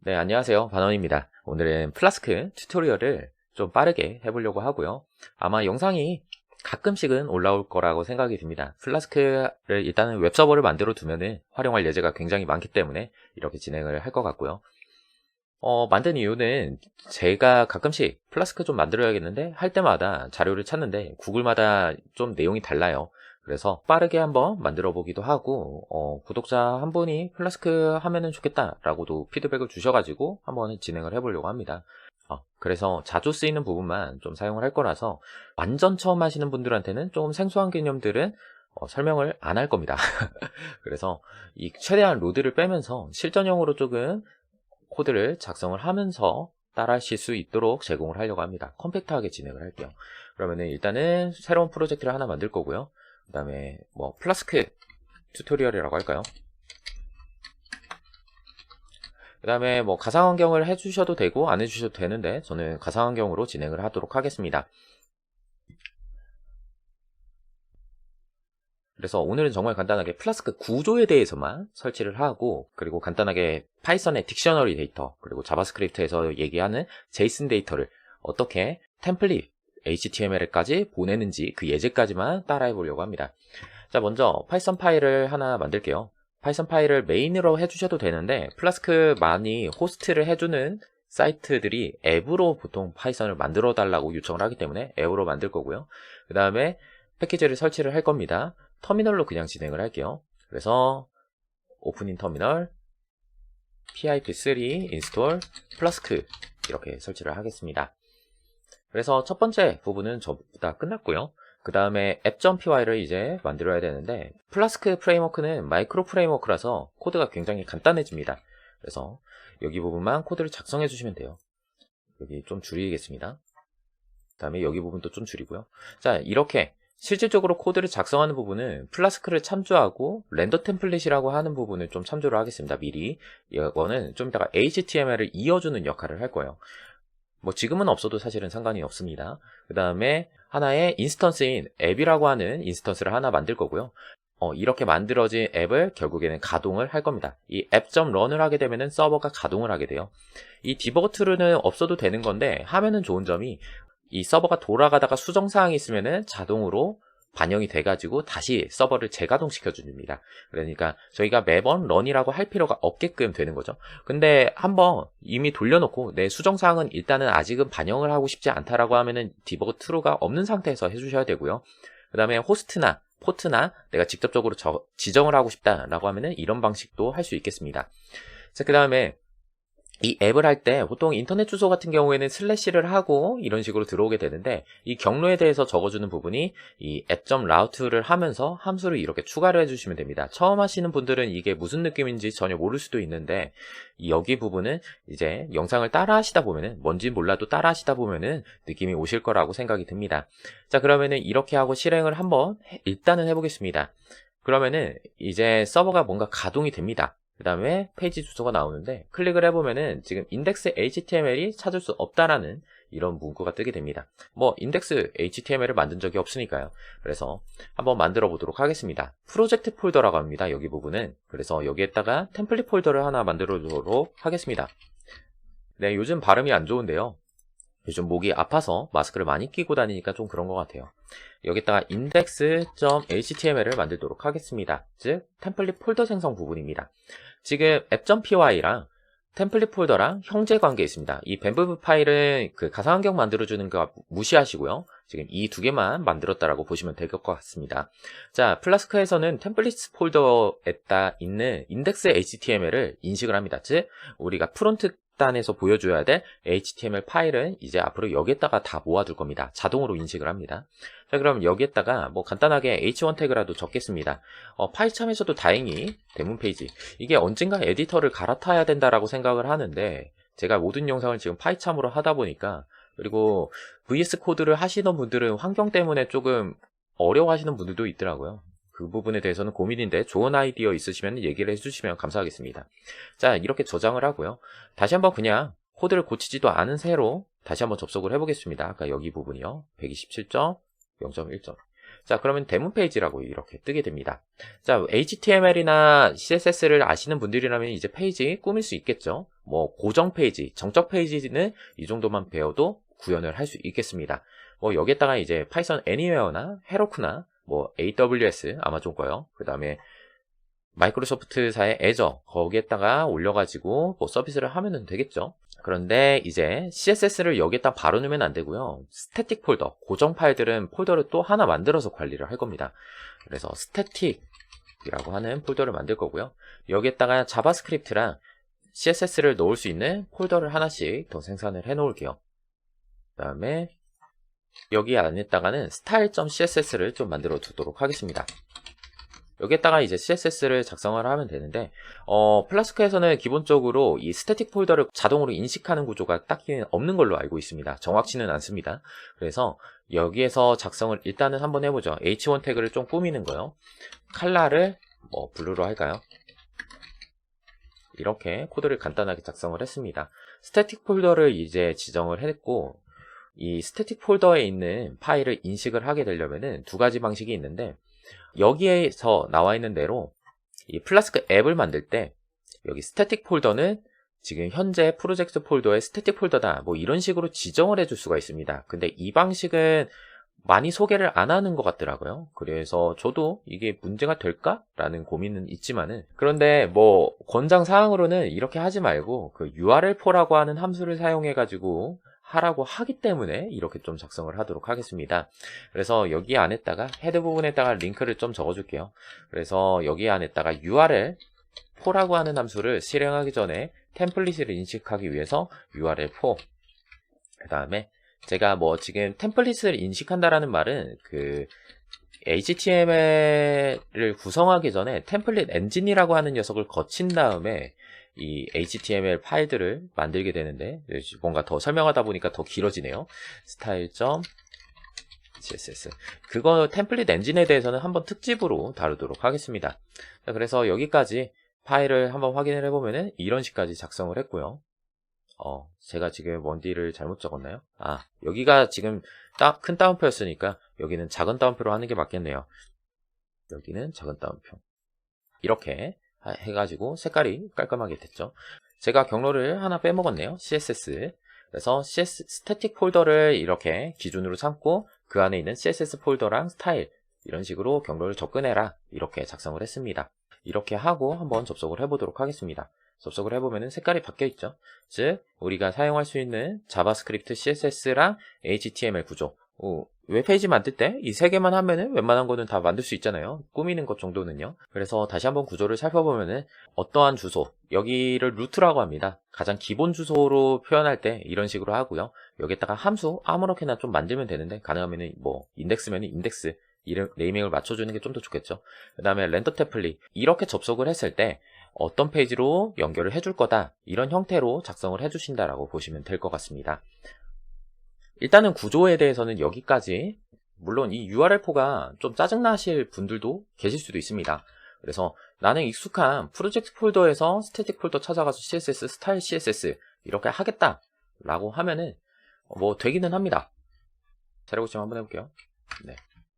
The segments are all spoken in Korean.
네, 안녕하세요. 반원입니다. 오늘은 플라스크 튜토리얼을 좀 빠르게 해보려고 하고요. 아마 영상이 가끔씩은 올라올 거라고 생각이 듭니다. 플라스크를 일단은 웹서버를 만들어 두면은 활용할 예제가 굉장히 많기 때문에 이렇게 진행을 할 것 같고요. 만든 이유는 제가 가끔씩 플라스크 좀 만들어야겠는데 할 때마다 자료를 찾는데 구글마다 좀 내용이 달라요. 그래서 빠르게 한번 만들어 보기도 하고 구독자 한 분이 플라스크 하면은 좋겠다 라고도 피드백을 주셔가지고 한번 진행을 해보려고 합니다. 그래서 자주 쓰이는 부분만 좀 사용을 할 거라서 완전 처음 하시는 분들한테는 조금 생소한 개념들은 설명을 안 할 겁니다. 그래서 최대한 로드를 빼면서 실전용으로 조금 코드를 작성을 하면서 따라 하실 수 있도록 제공을 하려고 합니다. 컴팩트하게 진행을 할게요. 그러면은 일단은 새로운 프로젝트를 하나 만들 거고요. 그 다음에 플라스크 튜토리얼이라고 할까요? 그 다음에 가상환경을 해주셔도 되고 안 해주셔도 되는데 저는 가상환경으로 진행을 하도록 하겠습니다. 그래서 오늘은 정말 간단하게 플라스크 구조에 대해서만 설치를 하고, 그리고 간단하게 파이썬의 딕셔너리 데이터, 그리고 자바스크립트에서 얘기하는 제이슨 데이터를 어떻게 템플릿 HTML까지 보내는지 그 예제까지만 따라해 보려고 합니다. 자, 먼저 파이썬 파일을 하나 만들게요. 파이썬 파일을 메인으로 해주셔도 되는데 플라스크 많이 호스트를 해주는 사이트들이 앱으로 보통 파이썬을 만들어 달라고 요청을 하기 때문에 앱으로 만들 거고요. 그 다음에 패키지를 설치를 할 겁니다. 터미널로 그냥 진행을 할게요. 그래서 오프닝 터미널 pip3 install 플라스크 이렇게 설치를 하겠습니다. 그래서 첫 번째 부분은 전부 다 끝났고요. 그 다음에 app.py를 이제 만들어야 되는데 플라스크 프레임워크는 마이크로 프레임워크라서 코드가 굉장히 간단해집니다. 그래서 여기 부분만 코드를 작성해 주시면 돼요. 여기 좀 줄이겠습니다. 그 다음에 여기 부분도 좀 줄이고요. 자, 이렇게 실질적으로 코드를 작성하는 부분은 플라스크를 참조하고 렌더 템플릿이라고 하는 부분을 좀 참조를 하겠습니다. 미리. 이거는 좀 이따가 HTML을 이어주는 역할을 할 거예요. 지금은 없어도 사실은 상관이 없습니다. 그 다음에 하나의 인스턴스인 앱이라고 하는 인스턴스를 하나 만들 거고요. 이렇게 만들어진 앱을 결국에는 가동을 할 겁니다. 이 app.run을 하게 되면은 서버가 가동을 하게 돼요. 이 디버거 툴은 없어도 되는 건데 하면은 좋은 점이 이 서버가 돌아가다가 수정사항이 있으면은 자동으로 반영이 돼가지고 다시 서버를 재가동시켜 줍니다. 그러니까 저희가 매번 런이라고 할 필요가 없게끔 되는 거죠. 근데 한번 이미 돌려놓고 내 수정사항은 일단은 아직은 반영을 하고 싶지 않다라고 하면은 디버거 트루가 없는 상태에서 해주셔야 되고요. 그 다음에 호스트나 포트나 내가 직접적으로 지정을 하고 싶다라고 하면은 이런 방식도 할 수 있겠습니다. 자, 그 다음에 이 앱을 할 때 보통 인터넷 주소 같은 경우에는 슬래시를 하고 이런 식으로 들어오게 되는데 이 경로에 대해서 적어주는 부분이 이 app.route를 하면서 함수를 이렇게 추가를 해주시면 됩니다. 처음 하시는 분들은 이게 무슨 느낌인지 전혀 모를 수도 있는데 여기 부분은 이제 영상을 따라 하시다 보면은 뭔지 몰라도 따라 하시다 보면은 느낌이 오실 거라고 생각이 듭니다. 자, 그러면은 이렇게 하고 실행을 한번 일단은 해보겠습니다. 그러면은 이제 서버가 뭔가 가동이 됩니다. 그 다음에 페이지 주소가 나오는데 클릭을 해보면은 지금 인덱스 HTML이 찾을 수 없다라는 이런 문구가 뜨게 됩니다. 인덱스 HTML을 만든 적이 없으니까요. 그래서 한번 만들어 보도록 하겠습니다. 프로젝트 폴더라고 합니다. 여기 부분은. 그래서 여기에다가 템플릿 폴더를 하나 만들어 보도록 하겠습니다. 네, 요즘 발음이 안 좋은데요. 요즘 목이 아파서 마스크를 많이 끼고 다니니까 좀 그런 것 같아요. 여기다가 index.html을 만들도록 하겠습니다. 즉 템플릿 폴더 생성 부분입니다. 지금 app.py랑 템플릿 폴더랑 형제 관계에 있습니다. 이 밴브브 파일은 그 가상환경 만들어주는 거 무시하시고요. 지금 이 두 개만 만들었다라고 보시면 될 것 같습니다. 자, 플라스크에서는 템플릿 폴더에다 있는 인덱스 HTML을 인식을 합니다. 즉 우리가 프론트 단에서 보여줘야 될 HTML 파일은 이제 앞으로 여기에다가 다 모아둘 겁니다. 자동으로 인식을 합니다. 자, 그럼 여기에다가 간단하게 H1 태그라도 적겠습니다. 파이참에서도 다행히 대문 페이지 이게 언젠가 에디터를 갈아타야 된다라고 생각을 하는데 제가 모든 영상을 지금 파이참으로 하다 보니까 그리고 VS 코드를 하시는 분들은 환경 때문에 조금 어려워하시는 분들도 있더라고요. 그 부분에 대해서는 고민인데 좋은 아이디어 있으시면 얘기를 해주시면 감사하겠습니다. 자, 이렇게 저장을 하고요. 다시 한번 그냥 코드를 고치지도 않은 새로 다시 한번 접속을 해보겠습니다. 아까 여기 부분이요. 127.0.1점. 자, 그러면 대문 페이지라고 이렇게 뜨게 됩니다. 자, HTML이나 CSS를 아시는 분들이라면 이제 페이지 꾸밀 수 있겠죠. 뭐 고정 페이지, 정적 페이지는 이 정도만 배워도 구현을 할 수 있겠습니다. 뭐 여기에다가 이제 파이썬 애니웨어나 헤로크나 뭐 AWS 아마존 거요. 그 다음에 마이크로소프트사의 애저 거기에다가 올려가지고 뭐 서비스를 하면 되겠죠. 그런데 이제 CSS를 여기에다 바로 넣으면 안 되고요. 스태틱 폴더, 고정 파일들은 폴더를 또 하나 만들어서 관리를 할 겁니다. 그래서 스태틱이라고 하는 폴더를 만들 거고요. 여기에다가 자바스크립트랑 CSS를 넣을 수 있는 폴더를 하나씩 더 생산을 해 놓을게요. 그 다음에 여기 안에다가는 style.css를 좀 만들어 두도록 하겠습니다. 여기에다가 이제 CSS를 작성을 하면 되는데 플라스크에서는 기본적으로 이 스태틱 폴더를 자동으로 인식하는 구조가 딱히 없는 걸로 알고 있습니다. 정확치는 않습니다. 그래서 여기에서 작성을 일단은 한번 해보죠. h1 태그를 좀 꾸미는 거요. 컬러를 뭐 블루로 할까요? 이렇게 코드를 간단하게 작성을 했습니다. 스태틱 폴더를 이제 지정을 했고 이 스태틱 폴더에 있는 파일을 인식을 하게 되려면은 두 가지 방식이 있는데 여기에서 나와 있는 대로 이 플라스크 앱을 만들 때 여기 스태틱 폴더는 지금 현재 프로젝트 폴더의 스태틱 폴더다 뭐 이런 식으로 지정을 해줄 수가 있습니다. 근데 이 방식은 많이 소개를 안 하는 것 같더라고요. 그래서 저도 이게 문제가 될까? 라는 고민은 있지만은 그런데 뭐 권장 사항으로는 이렇게 하지 말고 그 URL4라고 하는 함수를 사용해 가지고 하라고 하기 때문에 이렇게 좀 작성을 하도록 하겠습니다. 그래서 여기 안에다가 헤드 부분에다가 링크를 좀 적어줄게요. 그래서 여기 안에다가 URL4라고 하는 함수를 실행하기 전에 템플릿을 인식하기 위해서 URL4 그 다음에 제가 뭐 지금 템플릿을 인식한다라는 말은 그 HTML을 구성하기 전에 템플릿 엔진이라고 하는 녀석을 거친 다음에 이 HTML 파일들을 만들게 되는데 뭔가 더 설명하다 보니까 더 길어지네요. style.css 그거 템플릿 엔진에 대해서는 한번 특집으로 다루도록 하겠습니다. 자, 그래서 여기까지 파일을 한번 확인을 해보면은 이런 식까지 작성을 했고요. 제가 지금 원디를 잘못 적었나요? 여기가 지금 큰 따옴표였으니까 여기는 작은 따옴표로 하는 게 맞겠네요. 여기는 작은 따옴표. 이렇게 해가지고 색깔이 깔끔하게 됐죠. 제가 경로를 하나 빼먹었네요. CSS. 그래서 스태틱 폴더를 이렇게 기준으로 삼고 그 안에 있는 CSS 폴더랑 스타일 이런 식으로 경로를 접근해라 이렇게 작성을 했습니다. 이렇게 하고 한번 접속을 해보도록 하겠습니다. 접속을 해보면 색깔이 바뀌어 있죠. 즉 우리가 사용할 수 있는 자바스크립트, CSS랑 HTML 구조. 웹페이지 만들 때 이 세 개만 하면은 웬만한 거는 다 만들 수 있잖아요. 꾸미는 것 정도는요. 그래서 다시 한번 구조를 살펴보면은 어떠한 주소, 여기를 루트라고 합니다. 가장 기본 주소로 표현할 때 이런 식으로 하고요. 여기다가 함수 아무렇게나 좀 만들면 되는데 가능하면은 뭐 인덱스면 인덱스 이름 네이밍을 맞춰주는 게 좀 더 좋겠죠. 그 다음에 렌더 템플릿 이렇게 접속을 했을 때 어떤 페이지로 연결을 해줄 거다 이런 형태로 작성을 해주신다라고 보시면 될 것 같습니다. 일단은 구조에 대해서는 여기까지. 물론 이 URL4가 좀 짜증나실 분들도 계실 수도 있습니다. 그래서 나는 익숙한 프로젝트 폴더에서 스태틱 폴더 찾아가서 CSS, 스타일 CSS 이렇게 하겠다 라고 하면은 뭐 되기는 합니다. 자료고침 한번 해볼게요. 네,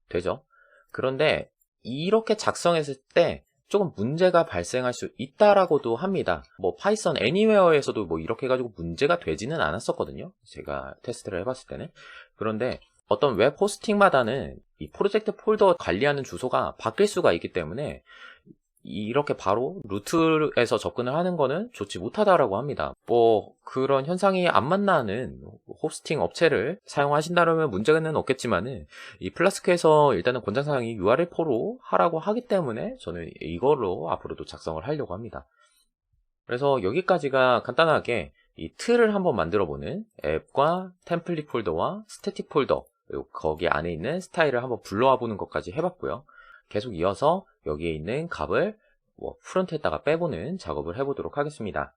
되죠. 그런데 이렇게 작성했을 때 조금 문제가 발생할 수 있다라고도 합니다. 뭐 파이썬 애니웨어에서도 뭐 이렇게 해가지고 문제가 되지는 않았었거든요. 제가 테스트를 해봤을 때는. 그런데 어떤 웹 호스팅마다는 이 프로젝트 폴더 관리하는 주소가 바뀔 수가 있기 때문에 이렇게 바로 루트에서 접근을 하는 거는 좋지 못하다라고 합니다. 뭐 그런 현상이 안 만나는 호스팅 업체를 사용하신다면 문제는 없겠지만은 이 플라스크에서 일단은 권장사항이 URL4로 하라고 하기 때문에 저는 이걸로 앞으로도 작성을 하려고 합니다. 그래서 여기까지가 간단하게 이 틀을 한번 만들어보는 앱과 템플릿 폴더와 스태틱 폴더 그리고 거기 안에 있는 스타일을 한번 불러와 보는 것까지 해봤고요. 계속 이어서 여기에 있는 값을 프론트에다가 빼보는 작업을 해보도록 하겠습니다.